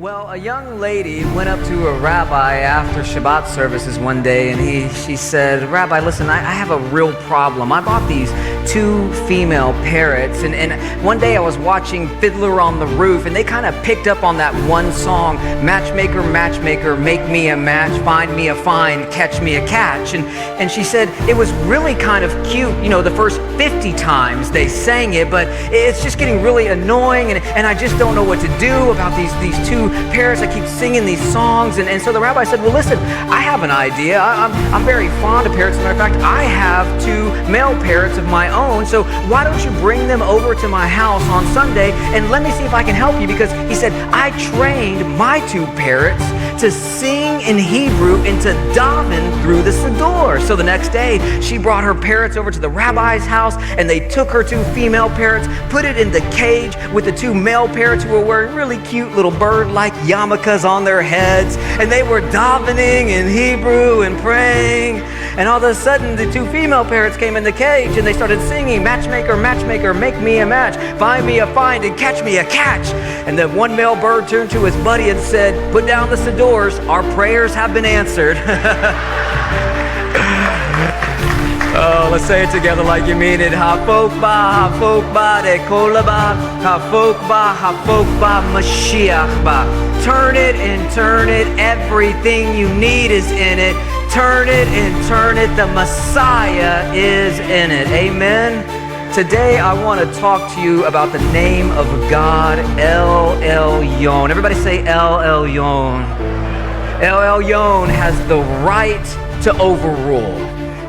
Well, a young lady went up to a rabbi after Shabbat services one day, and she said, "Rabbi, listen, I have a real problem. I bought these two female parrots, and one day I was watching Fiddler on the Roof, and they kind of picked up on that one song, matchmaker, matchmaker, make me a match, find me a find, catch me a catch." And she said it was really kind of cute, the first 50 times they sang it, but it's just getting really annoying, and I just don't know what to do about these two parrots. I keep singing these songs, and so the rabbi said, "Well, listen, I have an idea. I'm very fond of parrots. As a matter of fact, I have two male parrots of my own, so why don't you bring them over to my house on Sunday, and let me see if I can help you," because he said, "I trained my two parrots to sing in Hebrew and to daven through the Siddur." So the next day, she brought her parrots over to the rabbi's house, and they took her two female parrots, put it in the cage with the two male parrots who were wearing really cute little bird-like yarmulkes on their heads, and they were davening in Hebrew and praying. And all of a sudden, the two female parrots came in the cage, and they started singing, "Matchmaker, matchmaker, make me a match, find me a find, and catch me a catch." And the one male bird turned to his buddy and said, "Put down the Siddurs, our prayers have been answered." Oh, let's say it together like you mean it. Ha-fok ba, de kola ba, ha-fok ba, Mashiach ba. Turn it and turn it, everything you need is in it. Turn it and turn it, the Messiah is in it. Amen. Today I want to talk to you about the name of God, El Elyon. Everybody say El Elyon. El Elyon has the right to overrule.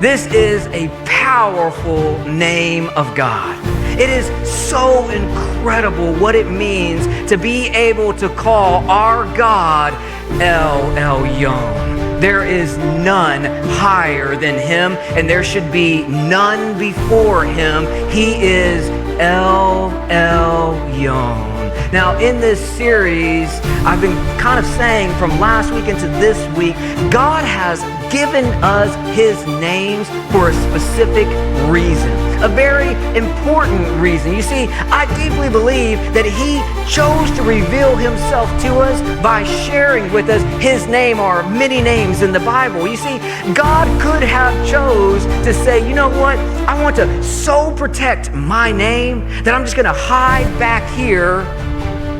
This is a powerful name of God. It is so incredible what it means to be able to call our God El Elyon. There is none higher than him, and there should be none before him. He is El Elyon. Now, in this series, I've been kind of saying from last week into this week, God has given us his names for a specific reason, a very important reason. You see, I deeply believe that he chose to reveal himself to us by sharing with us his name or many names in the Bible. You see, God could have chose to say, "You know what? I want to so protect my name that I'm just going to hide back here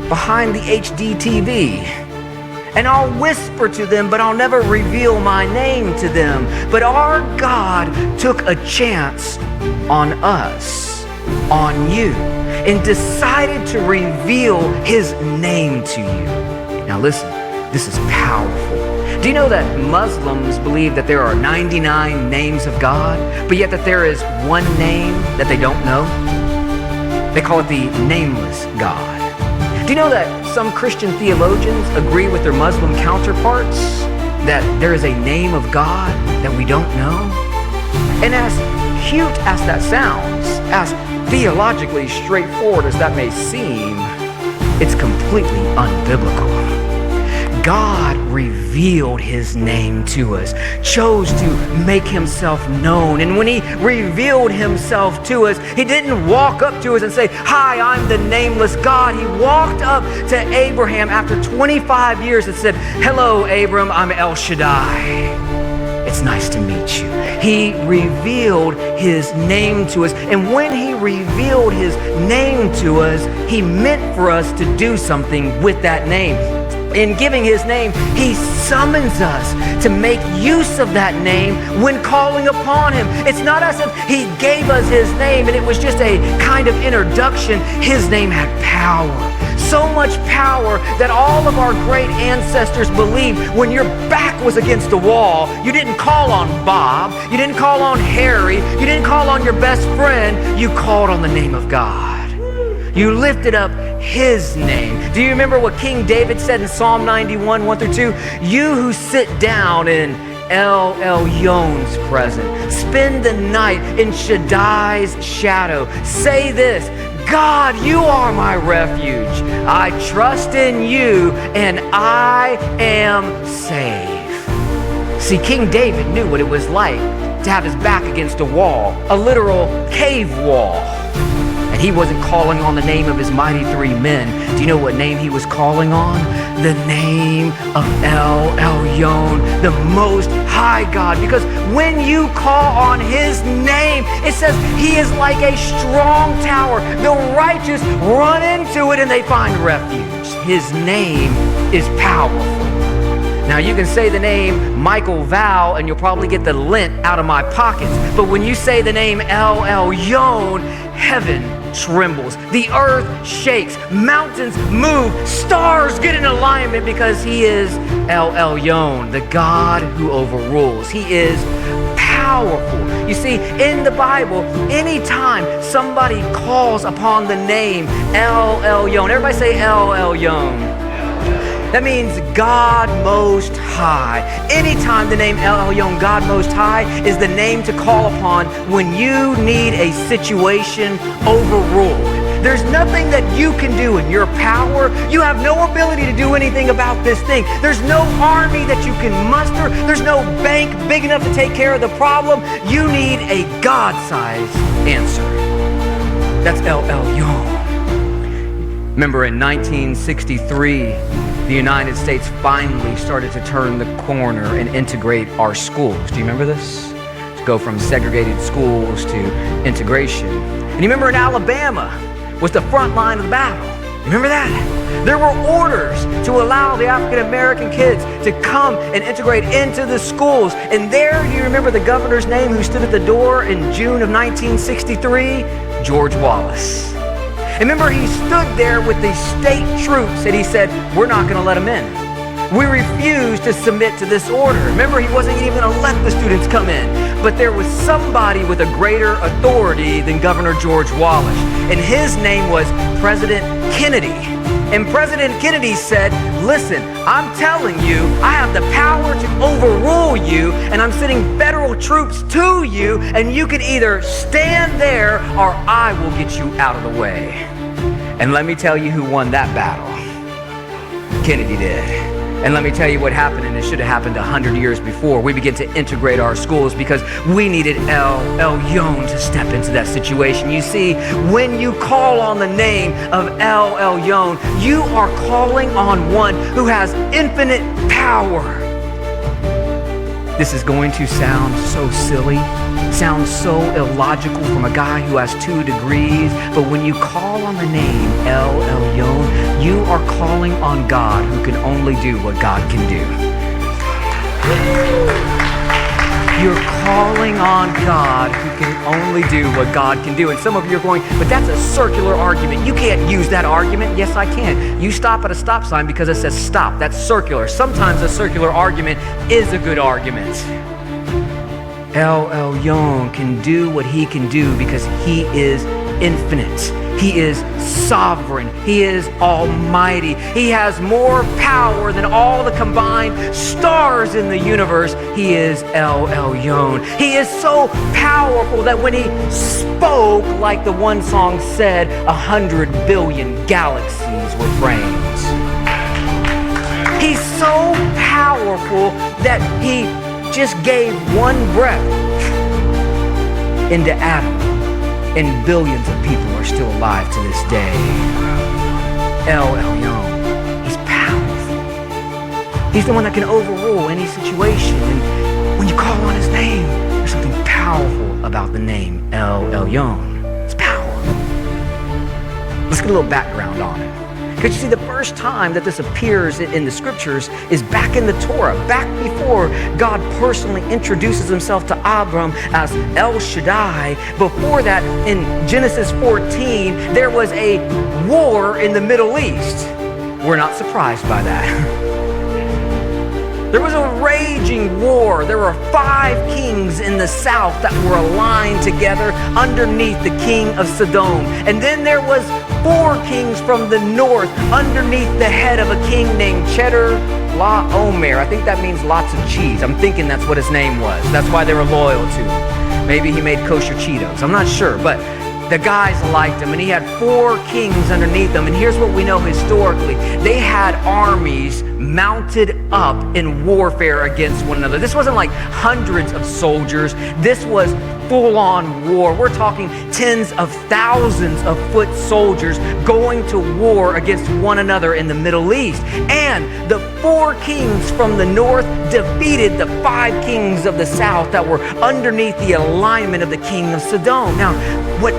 behind the HD TV. And I'll whisper to them, but I'll never reveal my name to them." But our God took a chance on us, on you, and decided to reveal his name to you. Now listen, this is powerful. Do you know that Muslims believe that there are 99 names of God, but yet that there is one name that they don't know? They call it the nameless God. Do you know that some Christian theologians agree with their Muslim counterparts that there is a name of God that we don't know? And as cute as that sounds, as theologically straightforward as that may seem, it's completely unbiblical. God revealed his name to us, chose to make himself known. And when he revealed himself to us, he didn't walk up to us and say, "Hi, I'm the nameless God." He walked up to Abraham after 25 years and said, "Hello, Abram, I'm El Shaddai. It's nice to meet you." He revealed his name to us. And when he revealed his name to us, he meant for us to do something with that name. In giving his name, he summons us to make use of that name when calling upon him. It's not as if he gave us his name and it was just a kind of introduction. His name had power. So much power that all of our great ancestors believed when your back was against the wall, you didn't call on Bob, you didn't call on Harry, you didn't call on your best friend, you called on the name of God. You lifted up his name. Do you remember what King David said in Psalm 91, 1-2? "You who sit down in El Elyon's presence, spend the night in Shaddai's shadow. Say this, God, you are my refuge. I trust in you and I am safe." See, King David knew what it was like to have his back against a wall, a literal cave wall. And he wasn't calling on the name of his mighty three men. Do you know what name he was calling on? The name of El Elyon, the Most High God. Because when you call on his name, it says he is like a strong tower. The righteous run into it and they find refuge. His name is powerful. Now you can say the name Michael Val and you'll probably get the lint out of my pockets. But when you say the name El Elyon, heaven trembles, the earth shakes, mountains move, stars get in alignment because he is El Elyon, the God who overrules. He is powerful. You see, in the Bible, anytime somebody calls upon the name El Elyon, everybody say El Elyon. That means God Most High. Anytime the name El Elyon, God Most High, is the name to call upon when you need a situation overruled. There's nothing that you can do in your power. You have no ability to do anything about this thing. There's no army that you can muster. There's no bank big enough to take care of the problem. You need a God-sized answer. That's El Elyon. Remember in 1963, the United States finally started to turn the corner and integrate our schools. Do you remember this? To go from segregated schools to integration. And you remember in Alabama was the front line of the battle. You remember that? There were orders to allow the African American kids to come and integrate into the schools. And there, do you remember the governor's name who stood at the door in June of 1963? George Wallace. And remember, he stood there with the state troops and he said, we're not going to let them in. We refuse to submit to this order. Remember, he wasn't even going to let the students come in. But there was somebody with a greater authority than Governor George Wallace. And his name was President Kennedy. And President Kennedy said, listen, I'm telling you, I have the power to overrule you, and I'm sending federal troops to you, and you can either stand there or I will get you out of the way. And let me tell you who won that battle. Kennedy did. And let me tell you what happened, and it should have happened 100 years before. We began to integrate our schools because we needed El Elyon to step into that situation. You see, when you call on the name of El Elyon, you are calling on one who has infinite power. This is going to sound so silly, sound so illogical from a guy who has 2 degrees, but when you call on the name El Elyon, you are calling on God who can only do what God can do. You're calling on God who can only do what God can do. And some of you are going, but that's a circular argument. You can't use that argument. Yes, I can. You stop at a stop sign because it says stop. That's circular. Sometimes a circular argument is a good argument. El Elyon can do what he can do because he is infinite. He is sovereign. He is almighty. He has more power than all the combined stars in the universe. He is El Elyon. He is so powerful that when he spoke, like the one song said, 100 billion galaxies were framed. He's so powerful that he just gave one breath into Adam, and billions of people are still alive to this day. El Elyon, he's powerful. He's the one that can overrule any situation. And when you call on his name, there's something powerful about the name El Elyon. It's power. Let's get a little background on it. Because you see, the first time that this appears in the scriptures is back in the Torah, back before God personally introduces himself to Abram as El Shaddai. Before that, in Genesis 14, there was a war in the Middle East. We're not surprised by that. There was a raging war. There were 5 kings in the south that were aligned together underneath the king of Sodom. And then there was 4 kings from the north underneath the head of a king named Cheddar Laomer. I think that means lots of cheese. I'm thinking that's what his name was. That's why they were loyal to him. Maybe he made kosher Cheetos. I'm not sure, but the guys liked him, and he had 4 kings underneath them. And here's what we know historically. They had armies mounted up in warfare against one another. This wasn't like hundreds of soldiers. This was full-on war. We're talking tens of thousands of foot soldiers going to war against one another in the Middle East. And the 4 kings from the north defeated the 5 kings of the south that were underneath the alignment of the king of Sodom. Now, what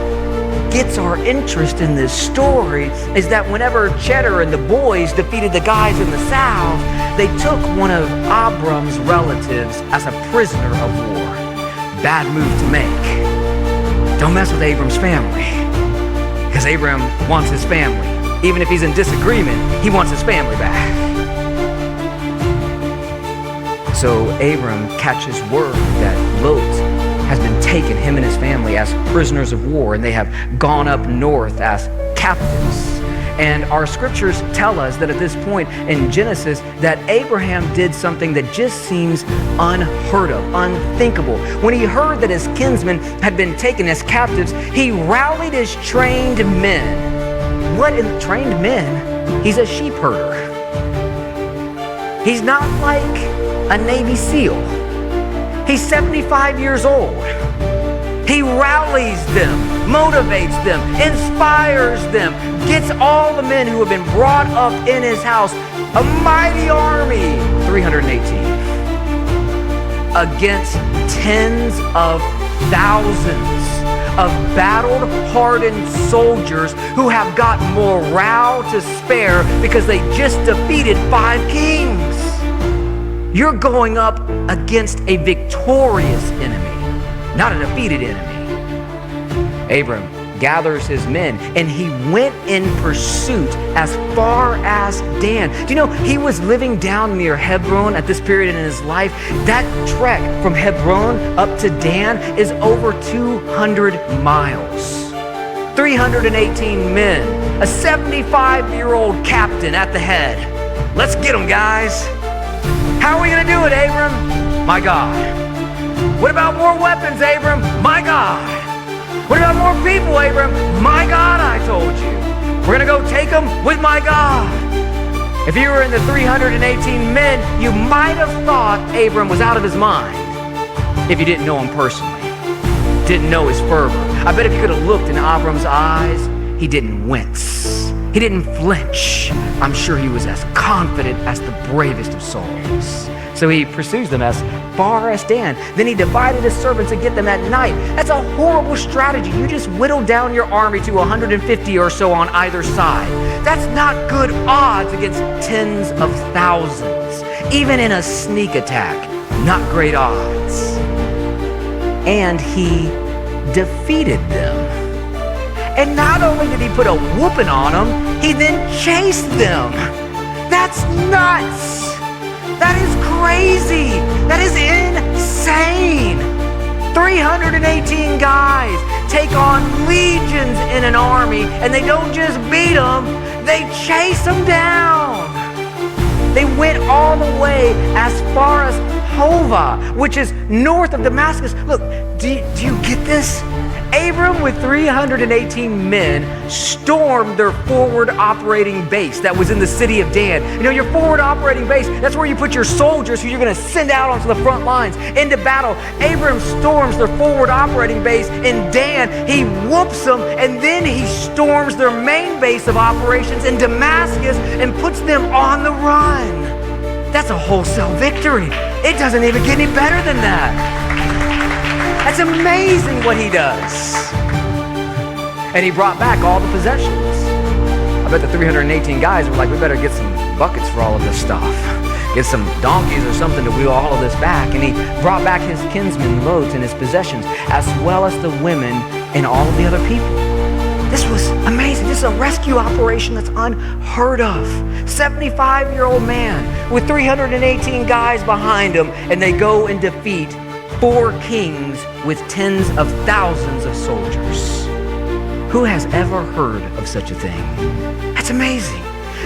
gets our interest in this story is that whenever Cheddar and the boys defeated the guys in the south, they took one of Abram's relatives as a prisoner of war. Bad move to make. Don't mess with Abram's family, because Abram wants his family. Even if he's in disagreement, he wants his family back. So Abram catches word that Lot has been taken, him and his family, as prisoners of war, and they have gone up north as captives. And our scriptures tell us that at this point in Genesis that Abraham did something that just seems unheard of, unthinkable. When he heard that his kinsmen had been taken as captives, he rallied his trained men. What in trained men? He's a sheep herder. He's not like a Navy SEAL. He's 75 years old. He rallies them, motivates them, inspires them, gets all the men who have been brought up in his house, a mighty army, 318, against tens of thousands of battle-hardened soldiers who have got morale to spare because they just defeated 5 kings. You're going up against a victorious enemy, not a defeated enemy. Abram gathers his men and he went in pursuit as far as Dan. Do you know he was living down near Hebron at this period in his life? That trek from Hebron up to Dan is over 200 miles. 318 men, a 75-year-old captain at the head. Let's get them, guys. How are we going to do it, Abram? My God. What about more weapons, Abram? My God. What about more people, Abram? My God, I told you. We're going to go take them with my God. If you were in the 318 men, you might have thought Abram was out of his mind if you didn't know him personally, didn't know his fervor. I bet if you could have looked in Abram's eyes, he didn't wince. He didn't flinch. I'm sure he was as confident as the bravest of souls. So he pursues them as far as Dan. Then he divided his servants to get them at night. That's a horrible strategy. You just whittle down your army to 150 or so on either side. That's not good odds against tens of thousands. Even in a sneak attack, not great odds. And he defeated them. And not only did he put a whooping on them, he then chased them. That's nuts. That is crazy. That is insane. 318 guys take on legions in an army, and they don't just beat them, they chase them down. They went all the way as far as Hova, which is north of Damascus. Look, do you get this? Abram, with 318 men, stormed their forward operating base that was in the city of Dan. You know, your forward operating base, that's where you put your soldiers who you're going to send out onto the front lines into battle. Abram storms their forward operating base in Dan. He whoops them, and then he storms their main base of operations in Damascus and puts them on the run. That's a wholesale victory. It doesn't even get any better than that. That's amazing what he does. And he brought back all the possessions. I bet the 318 guys were like, we better get some buckets for all of this stuff. Get some donkeys or something to wheel all of this back. And he brought back his kinsmen Lot and his possessions, as well as the women and all of the other people. This was amazing. This is a rescue operation that's unheard of. 75-year-old man with 318 guys behind him, and they go and defeat 4 kings with tens of thousands of soldiers. Who has ever heard of such a thing? That's amazing.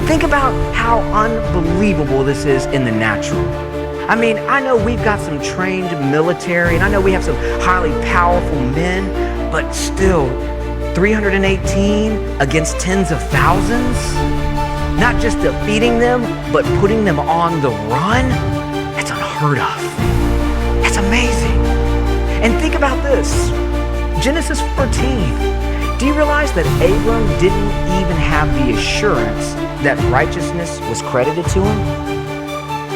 Think about how unbelievable this is in the natural. I mean, I know we've got some trained military, and I know we have some highly powerful men, but still, 318 against tens of thousands? Not just defeating them, but putting them on the run? That's unheard of. That's amazing. And think about this. Genesis 14. Do you realize that Abram didn't even have the assurance that righteousness was credited to him?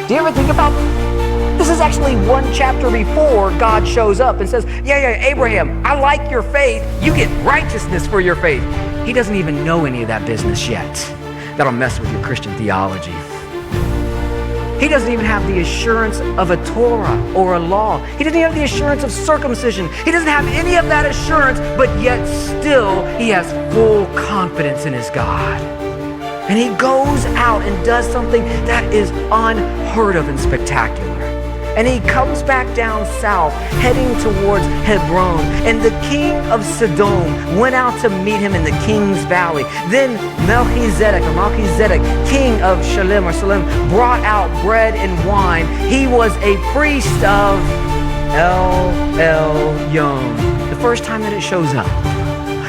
Do you ever think about this? Is actually one chapter before God shows up and says, yeah, Abraham, I like your faith. You get righteousness for your faith. He doesn't even know any of that business yet. That'll mess with your Christian theology. He doesn't even have the assurance of a Torah or a law. He doesn't even have the assurance of circumcision. He doesn't have any of that assurance, but yet still he has full confidence in his God. And he goes out and does something that is unheard of and spectacular. And he comes back down south, heading towards Hebron. And the king of Sodom went out to meet him in the king's valley. Then Melchizedek, king of Salem, brought out bread and wine. He was a priest of El Elyon. The first time that it shows up.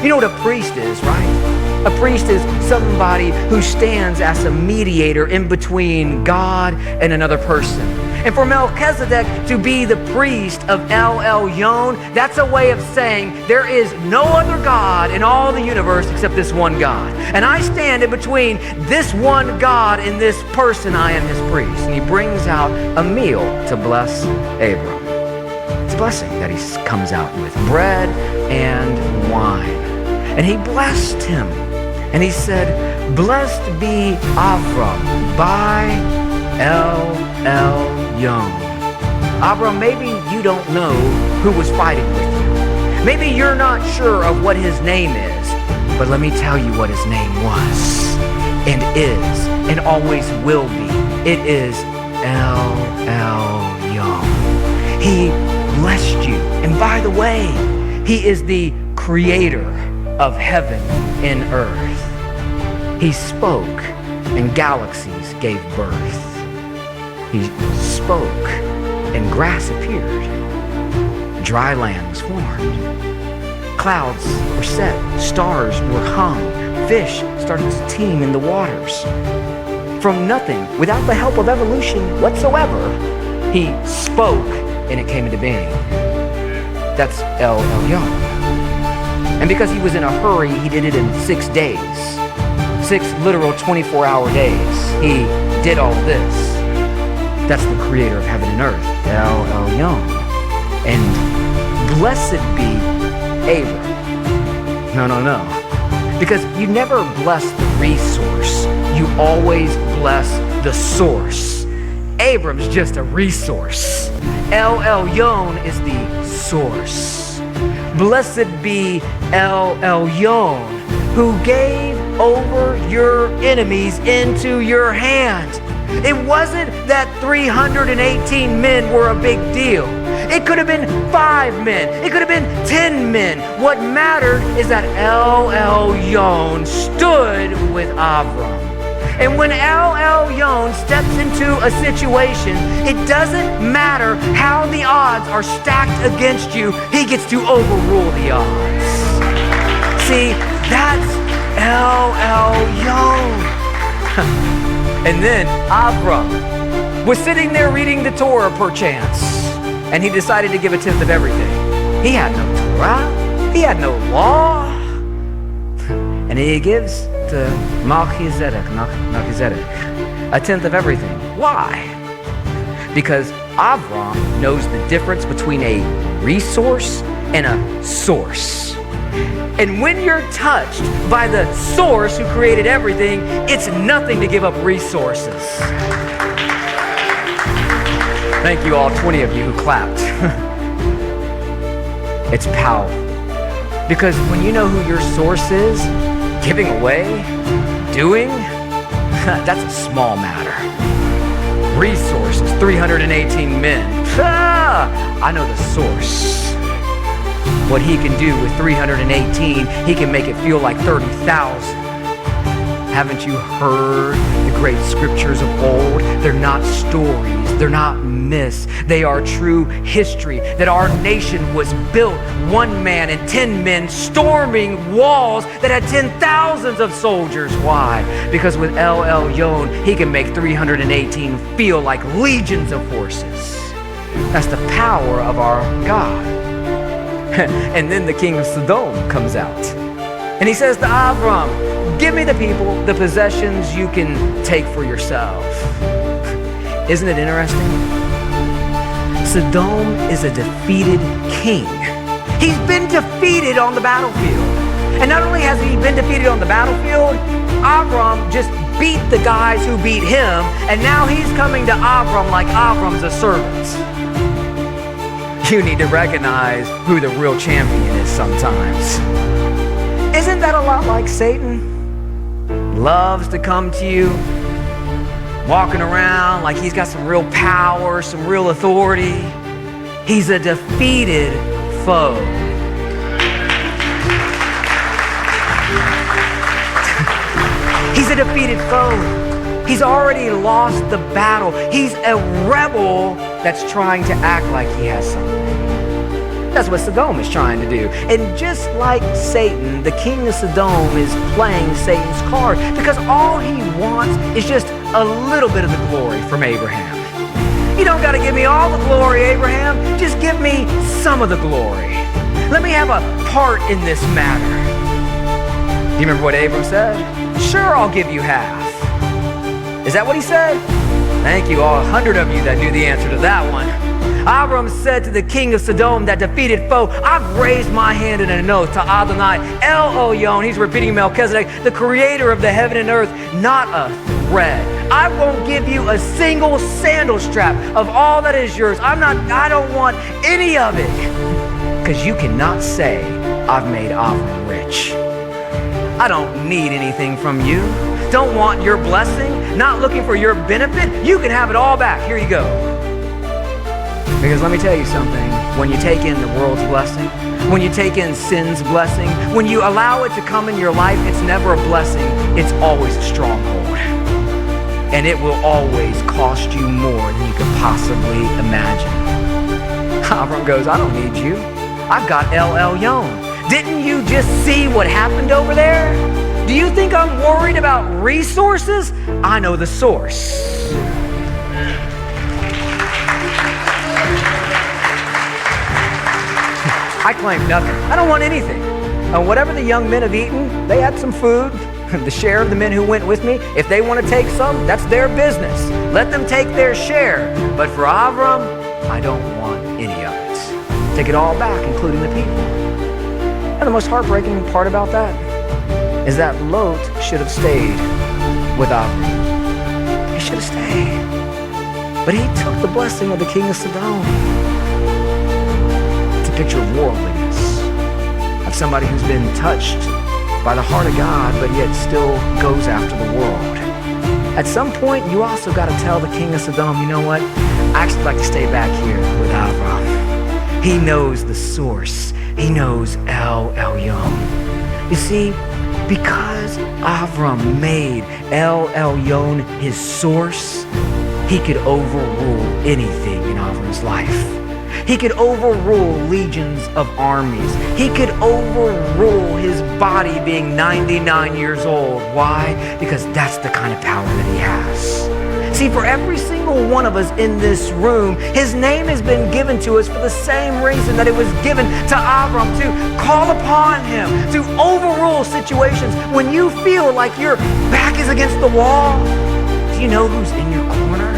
You know what a priest is, right? A priest is somebody who stands as a mediator in between God and another person. And for Melchizedek to be the priest of El Elyon, that's a way of saying there is no other God in all the universe except this one God. And I stand in between this one God and this person. I am his priest. And he brings out a meal to bless Abram. It's a blessing that he comes out with, bread and wine. And he blessed him. And he said, blessed be Avram by El Elyon. Abram, maybe you don't know who was fighting with you. Maybe you're not sure of what his name is, but let me tell you what his name was and is and always will be. It is El Elyon. He blessed you. And by the way, he is the creator of heaven and earth. He spoke and galaxies gave birth. He spoke and grass appeared. Dry land was formed. Clouds were set. Stars were hung. Fish started to teem in the waters. From nothing, without the help of evolution whatsoever, he spoke and it came into being. That's El Elyon. And because he was in a hurry, he did it in 6 days. 6 literal 24-hour days. He did all this. That's the creator of heaven and earth, El Elyon. And blessed be Abram. No. Because you never bless the resource. You always bless the source. Abram's just a resource. El Elyon is the source. Blessed be El Elyon, who gave over your enemies into your hand. It wasn't that 318 men were a big deal. It could have been 5 men. It could have been 10 men. What mattered is that El Elyon stood with Avram. And when El Elyon steps into a situation, it doesn't matter how the odds are stacked against you, he gets to overrule the odds. See, that's El Elyon. And then Avram was sitting there reading the Torah perchance, and he decided to give a tenth of everything. He had no Torah. He had no law. And he gives to Melchizedek a tenth of everything. Why? Because Avram knows the difference between a resource and a source. And when you're touched by the source who created everything, it's nothing to give up resources. Thank you all 20 of you who clapped. It's powerful. Because when you know who your source is, giving away, doing, that's a small matter. Resources, 318 men. I know the source. What he can do with 318, he can make it feel like 30,000. Haven't you heard the great scriptures of old? They're not stories. They're not myths. They are true history. That our nation was built 1 man and 10 men storming walls that had 10,000s of soldiers. Why? Because with El Elyon, he can make 318 feel like legions of horses. That's the power of our God. And then the king of Sodom comes out. And he says to Abram, give me the people, the possessions you can take for yourself. Isn't it interesting? Sodom is a defeated king. He's been defeated on the battlefield. And not only has he been defeated on the battlefield, Abram just beat the guys who beat him, and now he's coming to Abram like Abram's a servant. You need to recognize who the real champion is sometimes. Isn't that a lot like Satan? Loves to come to you, walking around like he's got some real power, some real authority. He's a defeated foe. He's a defeated foe. He's already lost the battle. He's a rebel that's trying to act like he has something. That's what Sodom is trying to do. And just like Satan, the king of Sodom is playing Satan's card because all he wants is just a little bit of the glory from Abraham. You don't got to give me all the glory, Abraham. Just give me some of the glory. Let me have a part in this matter. Do you remember what Abram said? Sure, I'll give you half. Is that what he said? Thank you, all 100 of you that knew the answer to that one. Abram said to the king of Sodom, that defeated foe, I've raised my hand in an oath to Adonai, El Elyon, he's repeating Melchizedek, the creator of the heaven and earth, not a thread. I won't give you a single sandal strap of all that is yours. I don't want any of it. Because you cannot say, I've made Abram rich. I don't need anything from you. Don't want your blessing, not looking for your benefit. You can have it all back. Here you go. Because let me tell you something, when you take in the world's blessing, when you take in sin's blessing, when you allow it to come in your life, it's never a blessing, it's always a stronghold. And it will always cost you more than you could possibly imagine. Abram goes, I don't need you. I've got El Elyon. Didn't you just see what happened over there? Do you think I'm worried about resources? I know the source. I claim nothing. I don't want anything. Whatever the young men have eaten, they had some food. The share of the men who went with me, if they want to take some, that's their business. Let them take their share. But for Abram, I don't want any of it. Take it all back, including the people. And the most heartbreaking part about that is that Lot should have stayed with Abram. He should have stayed. But he took the blessing of the king of Sodom. It's a picture of worldliness, of somebody who's been touched by the heart of God, but yet still goes after the world. At some point, you also got to tell the king of Sodom, you know what? I actually like to stay back here with Abram. He knows the source. He knows El Elyon. You see, because Abram made El Elyon his source, he could overrule anything in Avram's life. He could overrule legions of armies. He could overrule his body being 99 years old. Why? Because that's the kind of power that he has. See, for every single one of us in this room, his name has been given to us for the same reason that it was given to Abram, to call upon him, to overrule situations. When you feel like your back is against the wall, do you know who's in your corner?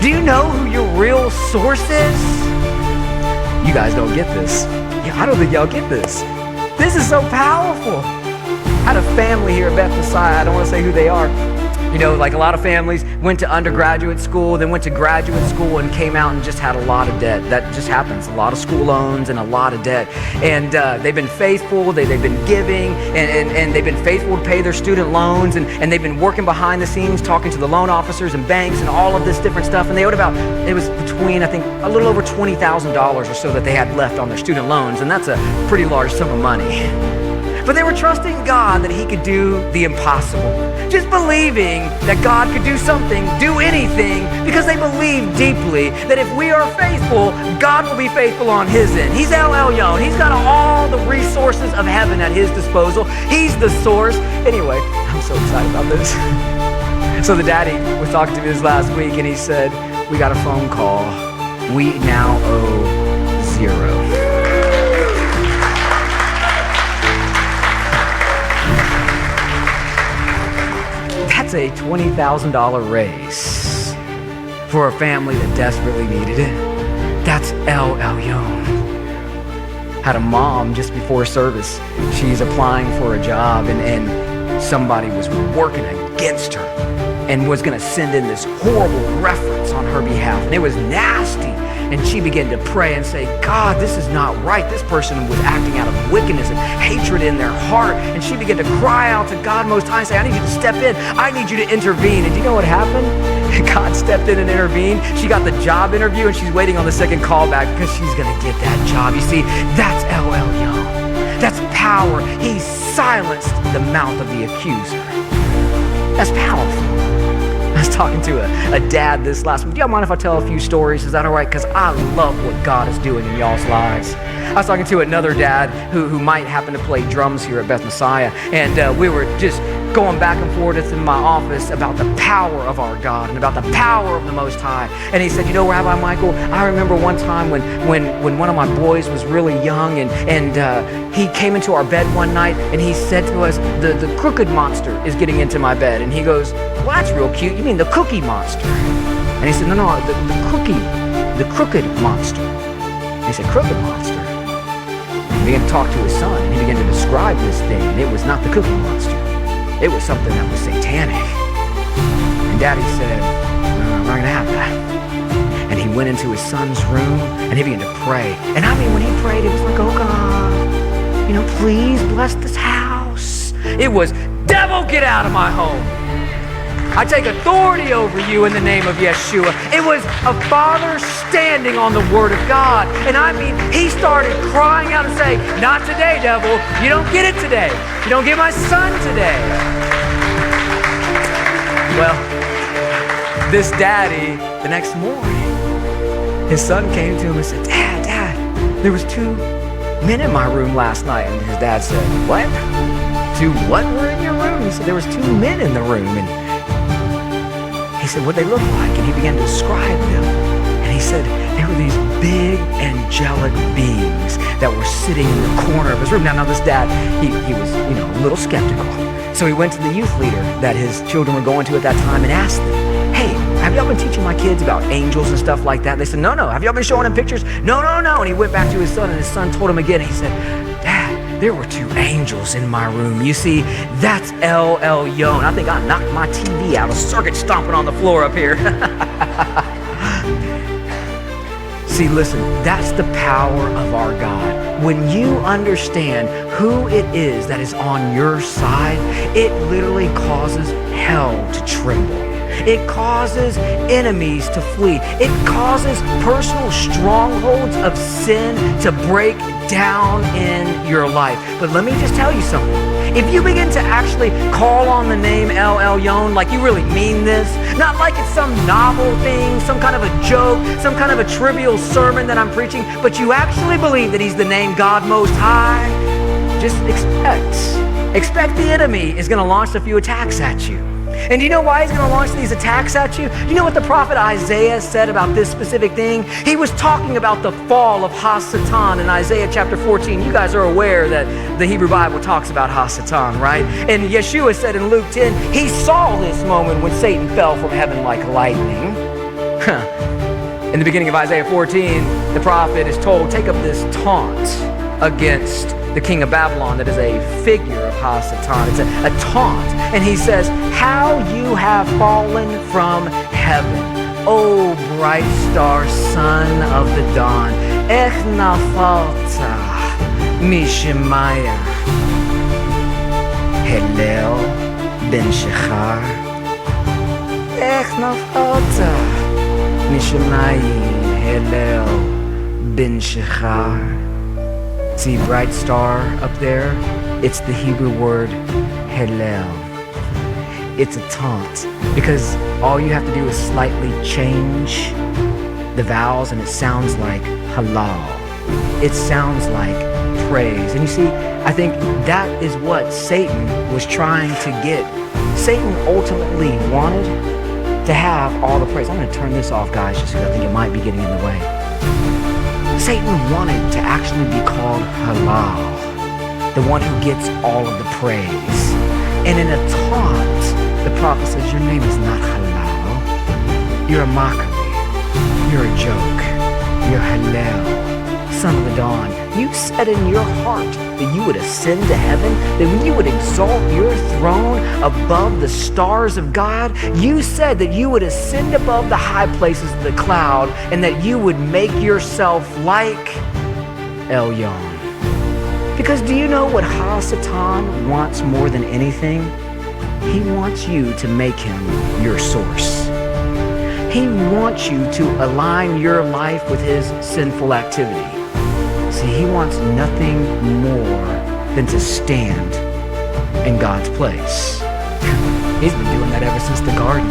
Do you know who your real source is? You guys don't get this. Yeah, I don't think y'all get this. This is so powerful. I had a family here at Beth Messiah. I don't want to say who they are. You know, like a lot of families went to undergraduate school, then went to graduate school and came out and just had a lot of debt. That just happens. A lot of school loans and a lot of debt. And they've been faithful, they've been giving, and they've been faithful to pay their student loans, and they've been working behind the scenes, talking to the loan officers and banks and all of this different stuff. And they owed it was between, I think, a little over $20,000 or so that they had left on their student loans. And that's a pretty large sum of money. But they were trusting God that he could do the impossible. Just believing that God could do something, do anything, because they believe deeply that if we are faithful, God will be faithful on his end. He's El Elyon. He's got all the resources of heaven at his disposal. He's the source. Anyway, I'm so excited about this. So the daddy was talking to me this last week, and he said, we got a phone call. We now owe $0. That's a $20,000 raise for a family that desperately needed it. That's El Elyon. Had a mom just before service. She's applying for a job and somebody was working against her and was gonna send in this horrible reference on her behalf. And it was nasty. And she began to pray and say, God, this is not right. This person was acting out of wickedness and hatred in their heart. And she began to cry out to God Most High and say, I need you to step in. I need you to intervene. And do you know what happened? God stepped in and intervened. She got the job interview and she's waiting on the second call back because she's going to get that job. You see, that's El Elyon. That's power. He silenced the mouth of the accuser. That's powerful. I was talking to a dad this last week. Do y'all mind if I tell a few stories? Is that all right? Because I love what God is doing in y'all's lives. I was talking to another dad who might happen to play drums here at Beth Messiah. And we were just going back and forth in my office about the power of our God and about the power of the Most High. And he said, you know, Rabbi Michael, I remember one time when one of my boys was really young and he came into our bed one night and he said to us, the crooked monster is getting into my bed. And he goes, well, that's real cute. You mean the cookie monster? And he said, no, the crooked monster. And he said, crooked monster? And he began to talk to his son and he began to describe this thing. And it was not the cookie monster. It was something that was satanic. And Daddy said, no, I'm not gonna have that. And he went into his son's room and he began to pray. And I mean, when he prayed, it was like, oh God, you know, please bless this house. It was, devil, get out of my home. I take authority over you in the name of Yeshua. It was a father standing on the word of God. And I mean, he started crying out and saying, not today, devil. You don't get it today. You don't get my son today. Well, this daddy, the next morning, his son came to him and said, Dad, there was 2 men in my room last night. And his dad said, what? 2 what were in your room? He said, there was 2 men in the room. And he said, what they look like? And he began to describe them. And he said, they were these big angelic beings that were sitting in the corner of his room. Now this dad, he was, you know, a little skeptical. So he went to the youth leader that his children were going to at that time and asked them, hey, have y'all been teaching my kids about angels and stuff like that? They said, no. Have y'all been showing them pictures? No. And he went back to his son and his son told him again. He said, Dad, there were 2 angels in my room. You see, that's El Elyon. I think I knocked my TV out of circuit stomping on the floor up here. See, listen, that's the power of our God. When you understand who it is that is on your side, it literally causes hell to tremble. It causes enemies to flee. It causes personal strongholds of sin to break down in your life. But let me just tell you something. If you begin to actually call on the name El Elyon like you really mean this, not like it's some novel thing, some kind of a joke, some kind of a trivial sermon that I'm preaching, but you actually believe that he's the name God Most High, just expect the enemy is going to launch a few attacks at you. And do you know why he's going to launch these attacks at you? Do you know what the prophet Isaiah said about this specific thing? He was talking about the fall of Hasatan in Isaiah chapter 14. You guys are aware that the Hebrew Bible talks about Hasatan, right? And Yeshua said in Luke 10, he saw this moment when Satan fell from heaven like lightning. In the beginning of Isaiah 14, the prophet is told, take up this taunt against the king of Babylon that is a figure of Hasatan. It's a taunt. And he says, how you have fallen from heaven, O bright star, son of the dawn. Ech nafalta mishemaya Hillel ben Shechar. Ech nafalta mishemaya Hillel ben Shechar. See, bright star up there, it's the Hebrew word Hillel. It's a taunt because all you have to do is slightly change the vowels and it sounds like halal. It sounds like praise. And you see, I think that is what Satan was trying to get. Satan ultimately wanted to have all the praise. I'm going to turn this off, guys, just because I think it might be getting in the way. Satan wanted to actually be called halal, the one who gets all of the praise. And in a taunt, the prophet says, your name is not Halal. You're a mockery. You're a joke. You're Hallel, son of the dawn. You said in your heart that you would ascend to heaven, that you would exalt your throne above the stars of God. You said that you would ascend above the high places of the cloud and that you would make yourself like Elyon. Because do you know what Ha-Satan wants more than anything? He wants you to make him your source. He wants you to align your life with his sinful activity. See, he wants nothing more than to stand in God's place. He's been doing that ever since the garden.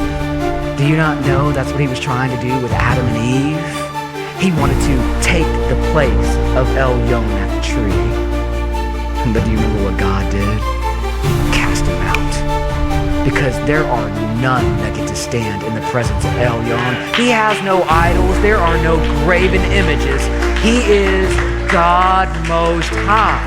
Do you not know that's what he was trying to do with Adam and Eve? He wanted to take the place of Elyon at the tree. But do you remember what God did? Cast him out. Because there are none that get to stand in the presence of Elyon. He has no idols. There are no graven images. He is God Most High.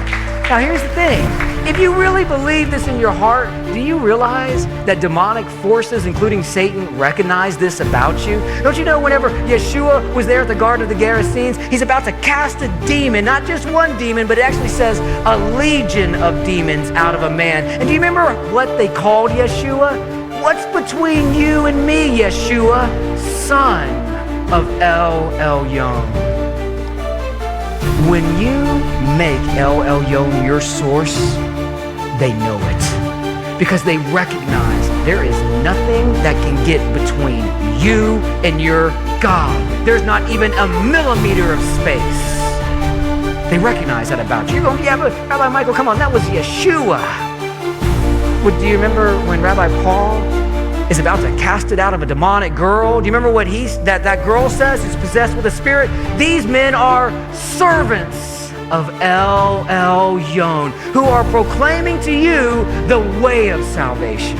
Now here's the thing. If you really believe this in your heart, do you realize that demonic forces, including Satan, recognize this about you? Don't you know whenever Yeshua was there at the Garden of the Gerasenes, he's about to cast a demon, not just one demon, but it actually says a legion of demons out of a man. And do you remember what they called Yeshua? What's between you and me, Yeshua? Son of El Elyon. When you make El Elyon your source, they know it. Because they recognize there is nothing that can get between you and your God. There's not even a millimeter of space. They recognize that about you. You're going, yeah, but Rabbi Michael, come on, that was Yeshua. Well, do you remember when Rabbi Paul is about to cast it out of a demonic girl? Do you remember what that girl says? Is possessed with a spirit. These men are servants of El Elyon, who are proclaiming to you the way of salvation.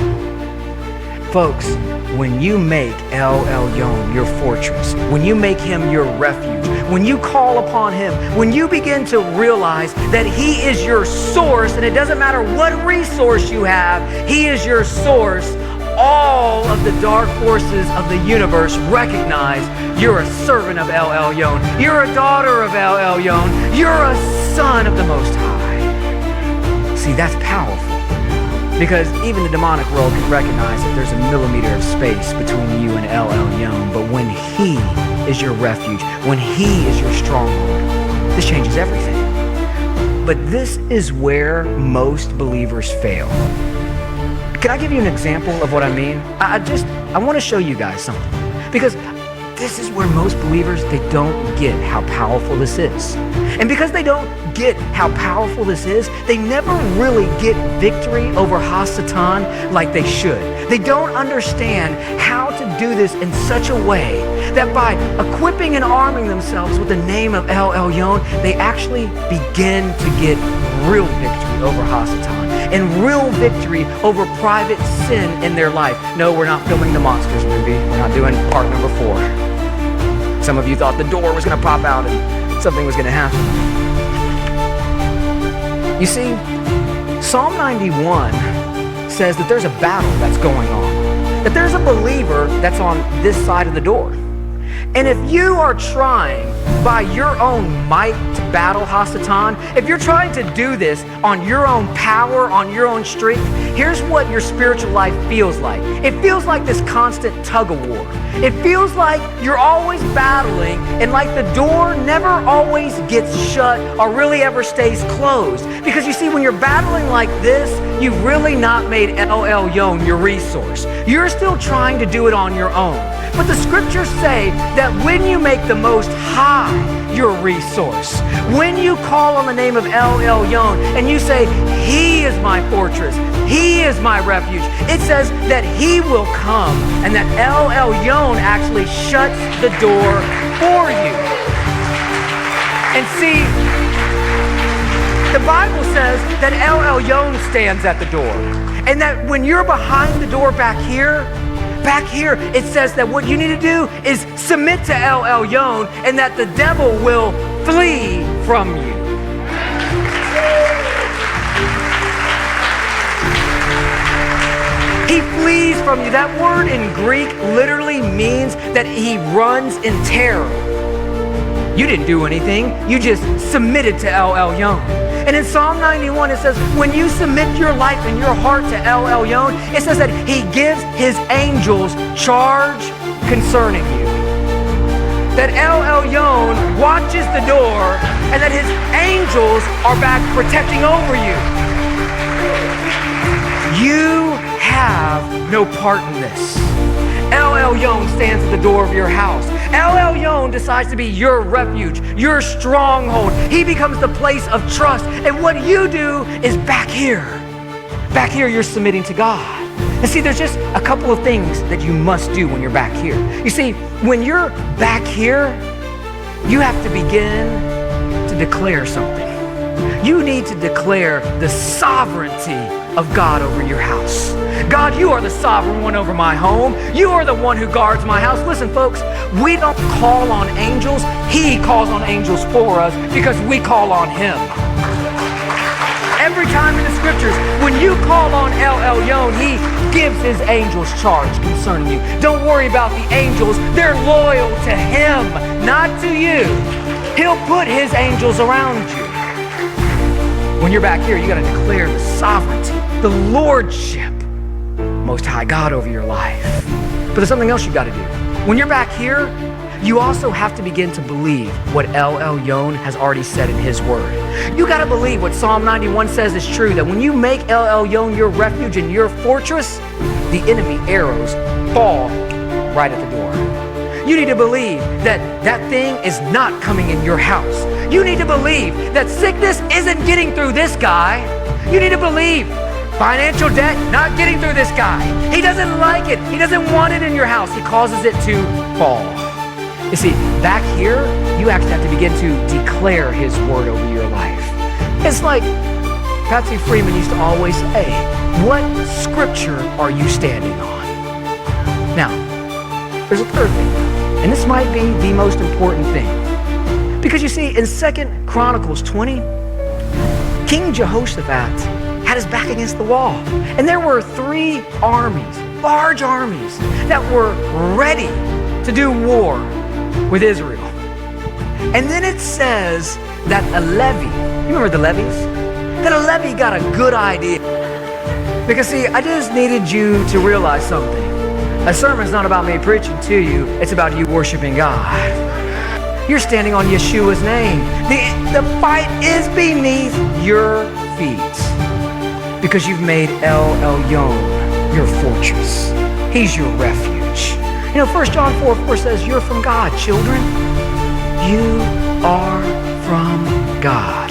Folks, when you make El Elyon your fortress, when you make him your refuge, when you call upon him, when you begin to realize that he is your source, and it doesn't matter what resource you have, he is your source, all of the dark forces of the universe recognize you're a servant of El Elyon. You're a daughter of El Elyon. You're a son of the Most High. See, that's powerful. Because even the demonic world can recognize that there's a millimeter of space between you and El Elyon. But when he is your refuge, when he is your stronghold, this changes everything. But this is where most believers fail. Can I give you an example of what I mean? I want to show you guys something. Because this is where most believers, they don't get how powerful this is. And because they don't get how powerful this is, they never really get victory over Ha-Satan like they should. They don't understand how to do this in such a way that by equipping and arming themselves with the name of El Elyon, they actually begin to get real victory over Ha-Satan and real victory over private sin in their life. No, we're not filming the Monsters movie. We're not doing part number 4. Some of you thought the door was going to pop out and something was going to happen. You see, Psalm 91 says that there's a battle that's going on, that there's a believer that's on this side of the door. And if you are trying by your own might to battle Ha-Satan, if you're trying to do this on your own power, on your own strength, here's what your spiritual life feels like. It feels like this constant tug of war. It feels like you're always battling and like the door never always gets shut or really ever stays closed. Because you see, when you're battling like this, you've really not made El Elyon your resource. You're still trying to do it on your own. But the scriptures say that when you make the Most High your resource, when you call on the name of El Elyon and you say, he is my fortress, he is my refuge, it says that he will come and that El Elyon actually shuts the door for you. And see, the Bible says that El Elyon stands at the door. And that when you're behind the door back here, it says that what you need to do is submit to El Elyon and that the devil will flee from you. He flees from you. That word in Greek literally means that he runs in terror. You didn't do anything. You just submitted to El Elyon. And in Psalm 91, it says, when you submit your life and your heart to El Elyon, it says that he gives his angels charge concerning you. That El Elyon watches the door and that his angels are back protecting over you. You have no part in this. El Elyon stands at the door of your house. El Elyon decides to be your refuge, your stronghold. He becomes the place of trust. And what you do is back here. Back here, you're submitting to God. And see, there's just a couple of things that you must do when you're back here. You see, when you're back here, you have to begin to declare something. You need to declare the sovereignty of God over your house. God, you are the sovereign one over my home. You are the one who guards my house. Listen, folks, we don't call on angels. He calls on angels for us because we call on him. Every time in the scriptures, when you call on El Elyon, he gives his angels charge concerning you. Don't worry about the angels. They're loyal to him, not to you. He'll put his angels around you. When you're back here, you got to declare the sovereignty, the lordship, Most High God over your life. But there's something else you got to do. When you're back here, you also have to begin to believe what El Elyon has already said in his word. You got to believe what Psalm 91 says is true, that when you make El Elyon your refuge and your fortress, the enemy arrows fall right at the door. You need to believe that that thing is not coming in your house. You need to believe that sickness isn't getting through this guy. You need to believe financial debt not getting through this guy. He doesn't like it. He doesn't want it in your house. He causes it to fall. You see, back here, you actually have to begin to declare his word over your life. It's like Patsy Freeman used to always say, what scripture are you standing on? Now, there's a third thing, and this might be the most important thing. Because you see, in 2 Chronicles 20, King Jehoshaphat had his back against the wall. And there were 3 armies, large armies, that were ready to do war with Israel. And then it says that a levy, you remember the levies? That a levy got a good idea. Because see, I just needed you to realize something. A sermon's not about me preaching to you, it's about you worshiping God. You're standing on Yeshua's name. The fight is beneath your feet because you've made El Elyon your fortress. He's your refuge. You know, 1 John 4:4 says, you're from God, children. You are from God.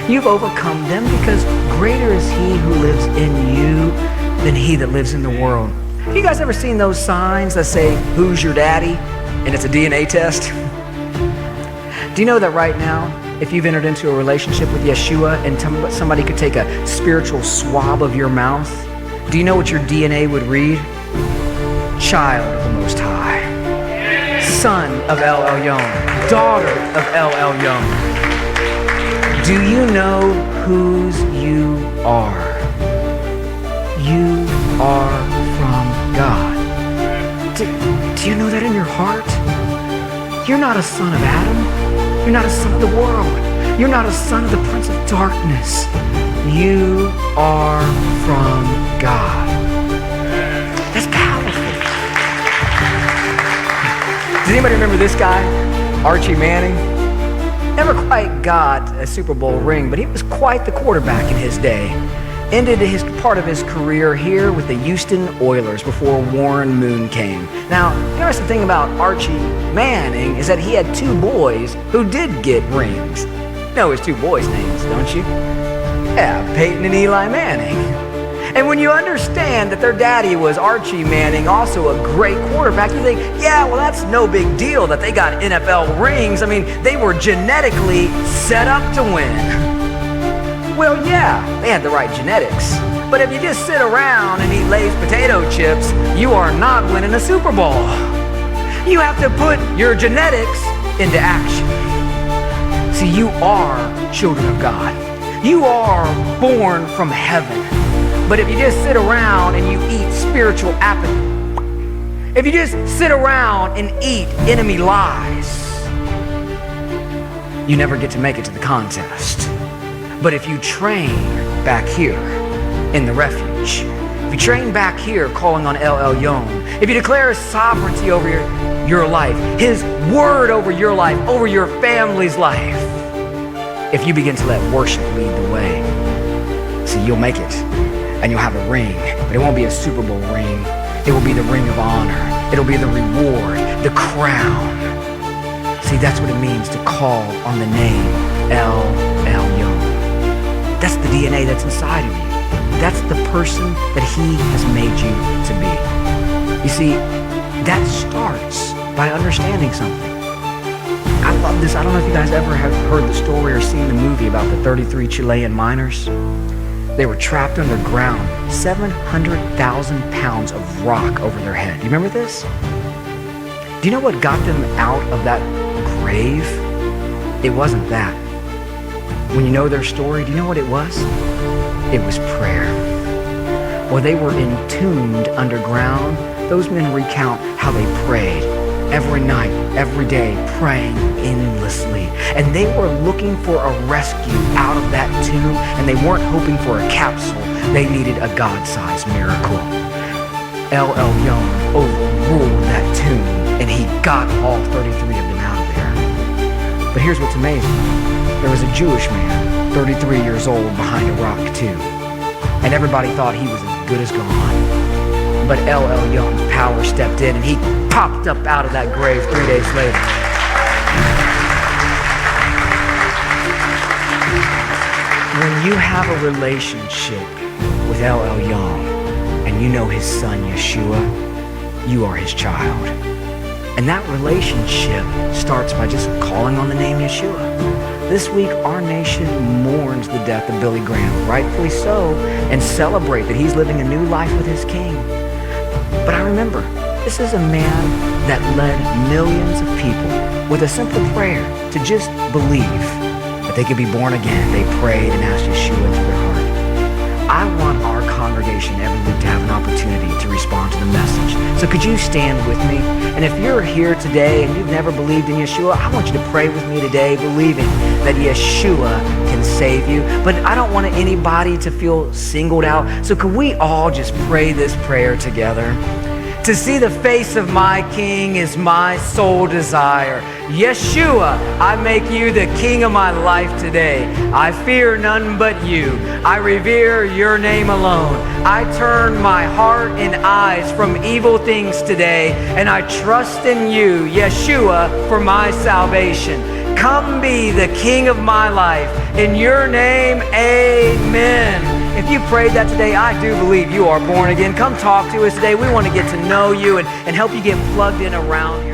You've overcome them because greater is he who lives in you than he that lives in the world. Have you guys ever seen those signs that say, who's your daddy? And it's a DNA test? Do you know that right now, if you've entered into a relationship with Yeshua and somebody could take a spiritual swab of your mouth, do you know what your DNA would read? Child of the Most High. Son of El Elyon. Daughter of El Elyon. Do you know whose you are? You are from God. Do you know that in your heart? You're not a son of Adam. You're not a son of the world. You're not a son of the prince of darkness. You are from God. That's powerful. Does anybody remember this guy? Archie Manning? Never quite got a Super Bowl ring, but he was quite the quarterback in his day. Ended his part of his career here with the Houston Oilers before Warren Moon came. Now, the interesting thing about Archie Manning is that he had 2 boys who did get rings. You know his 2 boys' names, don't you? Yeah, Peyton and Eli Manning. And when you understand that their daddy was Archie Manning, also a great quarterback, you think, yeah, well, that's no big deal that they got NFL rings. I mean, they were genetically set up to win. Well, yeah, they had the right genetics. But if you just sit around and eat Lay's potato chips, you are not winning a Super Bowl. You have to put your genetics into action. See, you are children of God. You are born from heaven. But if you just sit around and you eat spiritual apathy, if you just sit around and eat enemy lies, you never get to make it to the contest. But if you train back here in the refuge, if you train back here calling on El Elyon, if you declare His sovereignty over your life, His word over your life, over your family's life, if you begin to let worship lead the way, see, you'll make it and you'll have a ring, but it won't be a Super Bowl ring. It will be the ring of honor. It'll be the reward, the crown. See, that's what it means to call on the name El Elyon. That's the DNA that's inside of you. That's the person that He has made you to be. You see, that starts by understanding something. I love this. I don't know if you guys ever have heard the story or seen the movie about the 33 Chilean miners. They were trapped underground, 700,000 pounds of rock over their head. Do you remember this? Do you know what got them out of that grave? It wasn't that. When you know their story, do you know what it was? It was prayer. While they were entombed underground, those men recount how they prayed every night, every day, praying endlessly. And they were looking for a rescue out of that tomb, and they weren't hoping for a capsule. They needed a God-sized miracle. El Elyon overruled that tomb, and He got all 33 of them out of there. But here's what's amazing. There was a Jewish man, 33 years old, behind a rock too. And everybody thought he was as good as gone. But El Elyon's power stepped in, and he popped up out of that grave 3 days later. When you have a relationship with El Elyon and you know His Son Yeshua, you are His child. And that relationship starts by just calling on the name Yeshua. This week, our nation mourns the death of Billy Graham, rightfully so, and celebrate that he's living a new life with his King. But I remember, this is a man that led millions of people with a simple prayer to just believe that they could be born again. They prayed and asked Yeshua into their heart. I want our congregation every week to have an opportunity to respond to the message. So could you stand with me? And if you're here today and you've never believed in Yeshua, I want you to pray with me today, believing that Yeshua can save you. But I don't want anybody to feel singled out. So could we all just pray this prayer together? To see the face of my King is my sole desire. Yeshua, I make you the King of my life today. I fear none but you. I revere your name alone. I turn my heart and eyes from evil things today, and I trust in you, Yeshua, for my salvation. Come be the King of my life. In your name, amen. If you prayed that today, I do believe you are born again. Come talk to us today. We want to get to know you and help you get plugged in around here.